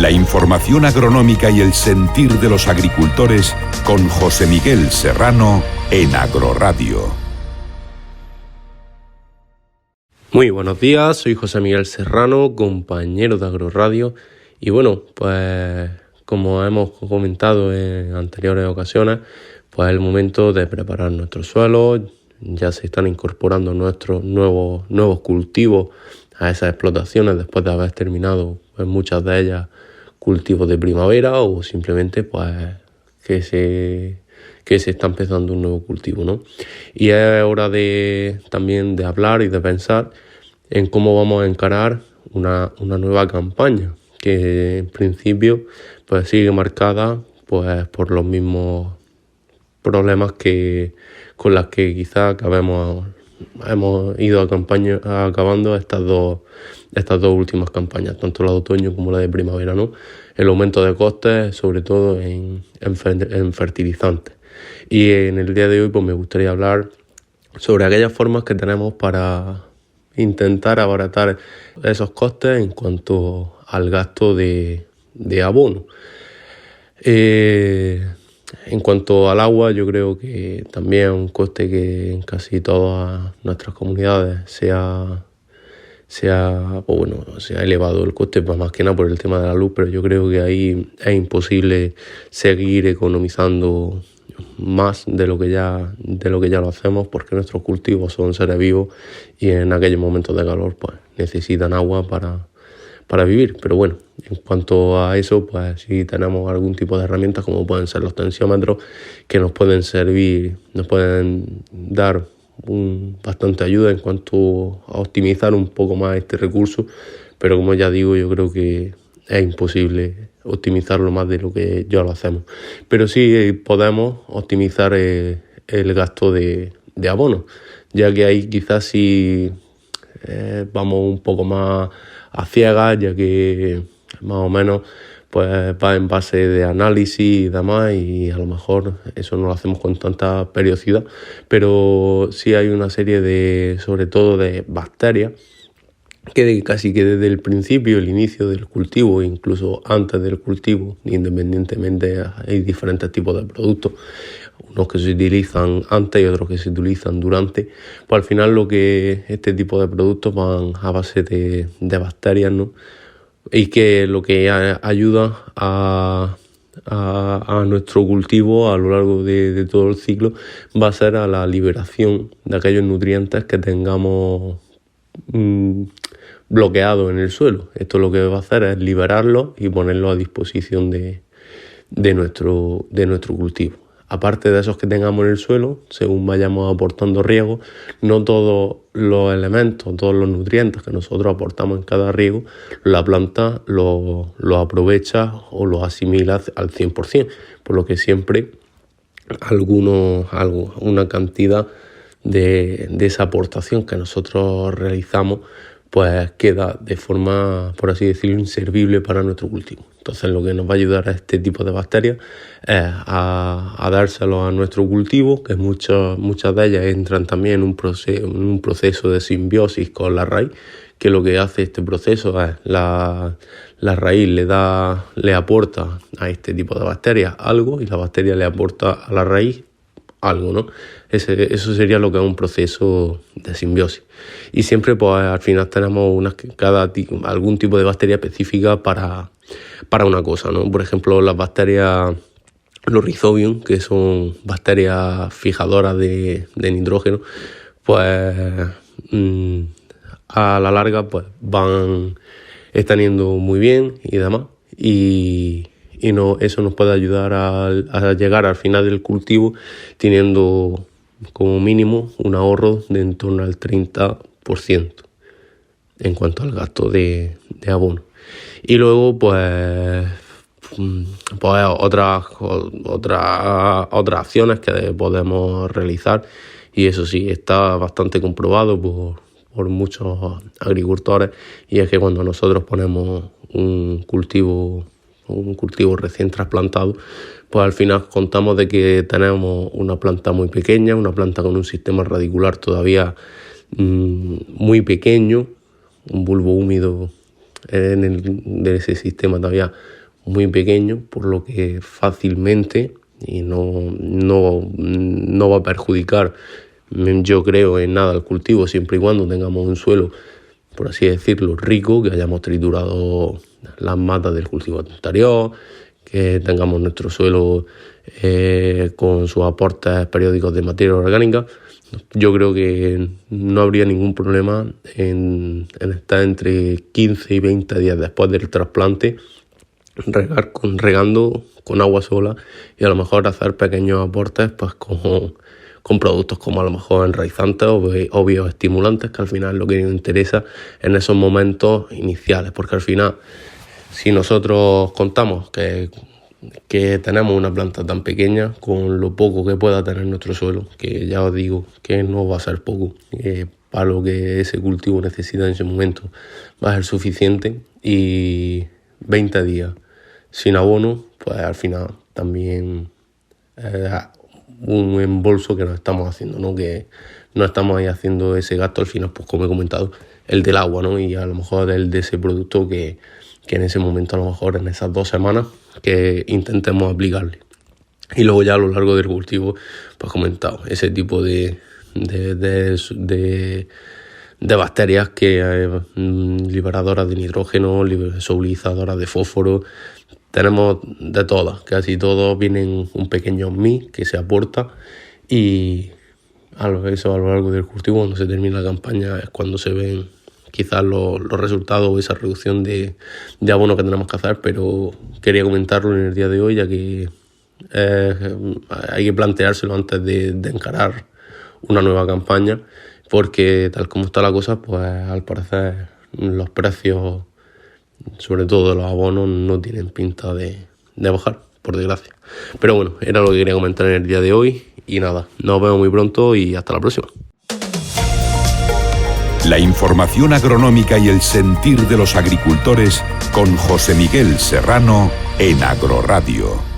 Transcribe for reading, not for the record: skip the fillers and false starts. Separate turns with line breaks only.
La información agronómica y el sentir de los agricultores con José Miguel Serrano en Agroradio.
Muy buenos días, soy José Miguel Serrano, compañero de Agroradio. Y bueno, pues como hemos comentado en anteriores ocasiones, pues es el momento de preparar nuestro suelo. Ya se están incorporando nuestros nuevos cultivos a esas explotaciones después de haber terminado pues, muchas de ellas cultivos de primavera o simplemente pues que se está empezando un nuevo cultivo, ¿no? Y es hora también de hablar y de pensar en cómo vamos a encarar una nueva campaña que en principio pues sigue marcada pues por los mismos problemas con las que quizás hemos ido acabando estas dos últimas campañas, tanto la de otoño como la de primavera, ¿no? El aumento de costes, sobre todo en fertilizantes. Y en el día de hoy pues me gustaría hablar sobre aquellas formas que tenemos para intentar abaratar esos costes en cuanto al gasto de abono. En cuanto al agua, yo creo que también es un coste que en casi todas nuestras comunidades se ha elevado el coste, pues más que nada por el tema de la luz, pero yo creo que ahí es imposible seguir economizando más de lo que ya lo hacemos, porque nuestros cultivos son seres vivos y en aquellos momentos de calor pues necesitan agua para vivir. Pero bueno, en cuanto a eso, pues sí tenemos algún tipo de herramientas como pueden ser los tensiómetros que nos pueden servir, nos pueden dar bastante ayuda en cuanto a optimizar un poco más este recurso, pero como ya digo, yo creo que es imposible optimizarlo más de lo que ya lo hacemos. Pero sí podemos optimizar el gasto de abono, ya que ahí quizás sí vamos un poco más a ciegas, ya que más o menos pues va en base de análisis y demás, y a lo mejor eso no lo hacemos con tanta periodicidad, pero sí hay una serie sobre todo de bacterias que casi que desde el principio, el inicio del cultivo, incluso antes del cultivo, independientemente hay diferentes tipos de productos, unos que se utilizan antes y otros que se utilizan durante, pues al final este tipo de productos van a base de bacterias, ¿no? Y que lo que ayuda a nuestro cultivo a lo largo de todo el ciclo va a ser a la liberación de aquellos nutrientes que tengamos bloqueados en el suelo. Esto lo que va a hacer es liberarlos y ponerlos a disposición de nuestro cultivo. Aparte de esos que tengamos en el suelo, según vayamos aportando riego, no todos los elementos, todos los nutrientes que nosotros aportamos en cada riego, la planta lo aprovecha o lo asimila al 100%, por lo que siempre una cantidad de esa aportación que nosotros realizamos pues queda de forma, por así decirlo, inservible para nuestro cultivo. Entonces lo que nos va a ayudar a este tipo de bacterias es a dárselo a nuestro cultivo, que muchas de ellas entran también en un proceso de simbiosis con la raíz, que lo que hace este proceso es la raíz le aporta a este tipo de bacterias algo y la bacteria le aporta a la raíz algo, ¿no? Eso sería lo que es un proceso de simbiosis. Y siempre pues al final tenemos algún tipo de bacteria específica para una cosa, ¿no? Por ejemplo, las bacterias, los Rhizobium, que son bacterias fijadoras de nitrógeno, pues a la larga pues están yendo muy bien y demás, y eso nos puede ayudar a llegar al final del cultivo teniendo como mínimo un ahorro de en torno al 30% en cuanto al gasto de abono. Y luego pues otras acciones que podemos realizar, y eso sí está bastante comprobado por muchos agricultores, y es que cuando nosotros ponemos un cultivo recién trasplantado, pues al final contamos de que tenemos una planta muy pequeña, una planta con un sistema radicular todavía muy pequeño, un bulbo húmedo de ese sistema todavía muy pequeño, por lo que fácilmente y no va a perjudicar, yo creo, en nada el cultivo, siempre y cuando tengamos un suelo, por así decirlo, rico, que hayamos triturado las matas del cultivo anterior, que tengamos nuestro suelo con sus aportes periódicos de materia orgánica. Yo creo que no habría ningún problema en estar entre 15 y 20 días después del trasplante, regando con agua sola y a lo mejor hacer pequeños aportes pues con productos como a lo mejor enraizantes o bioestimulantes, que al final es lo que nos interesa en esos momentos iniciales, porque al final, si nosotros contamos que tenemos una planta tan pequeña, con lo poco que pueda tener nuestro suelo, que ya os digo que no va a ser poco, para lo que ese cultivo necesita en ese momento va a ser suficiente, y 20 días sin abono, pues al final también un embolso que nos estamos haciendo, ¿no? Que no estamos ahí haciendo ese gasto al final, pues como he comentado, el del agua, ¿no? Y a lo mejor el de ese producto que en ese momento, a lo mejor en esas 2 semanas, que intentemos aplicarle. Y luego ya a lo largo del cultivo, pues comentado, ese tipo de bacterias liberadoras de nitrógeno, solubilizadoras de fósforo. Tenemos de todas, casi todos vienen un pequeño mix que se aporta, y eso a lo largo del cultivo, cuando se termina la campaña, es cuando se ven quizás los resultados o esa reducción de abono que tenemos que hacer. Pero quería comentarlo en el día de hoy, ya que hay que planteárselo antes de encarar una nueva campaña, porque tal como está la cosa, pues al parecer los precios, sobre todo de los abonos, no tienen pinta de bajar, por desgracia. Pero bueno, era lo que quería comentar en el día de hoy, y nada, nos vemos muy pronto y hasta la próxima.
La información agronómica y el sentir de los agricultores con José Miguel Serrano en Agroradio.